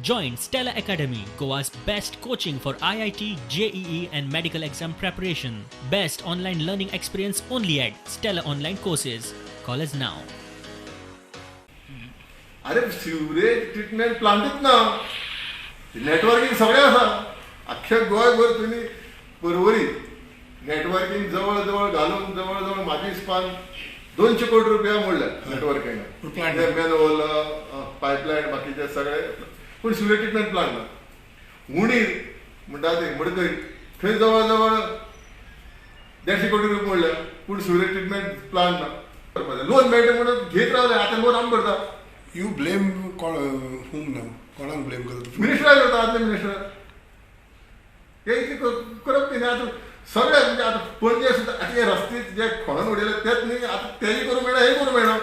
Join Stella Academy, Goa's best coaching for IIT, JEE and medical exam preparation. Best online learning experience only at Stella Online Courses. Call us now. अरे sewerage treatment प्लांटच ना networking सगळें आसा अख्ख्या गोंयभर तुमी Porvorim networking जवळ जवळ घालून जवळ जवळ म्हाजी हिसपान 200 कोटी रुपया मोडल्या नेटवर्किंग मॅनहोल पायपलायन बाकीचे सगळे पूण सिवरेज ट्रीटमेंट प्लांट ना उणीर म्हणटा ते मडकय थंय जवळ जवळ 150 कोटी रुपया मोडल्या पूण सिवरेज ट्रीटमेंट प्लांट ना लोन मेळटा म्हणून घेत रावले आतां लोन आमी भरता. You blame whom now? कोणाक ब्लेम करता? मिनिस्टर करता आदले मिनिस्टर हे करप कितें आतां सगळे म्हणजे आतां पणजे सुद्दां आतां हे रस्ते जे खोणून उडयले तेच न्ही आतां तेय करूं मेळना हेय करूं मेळना.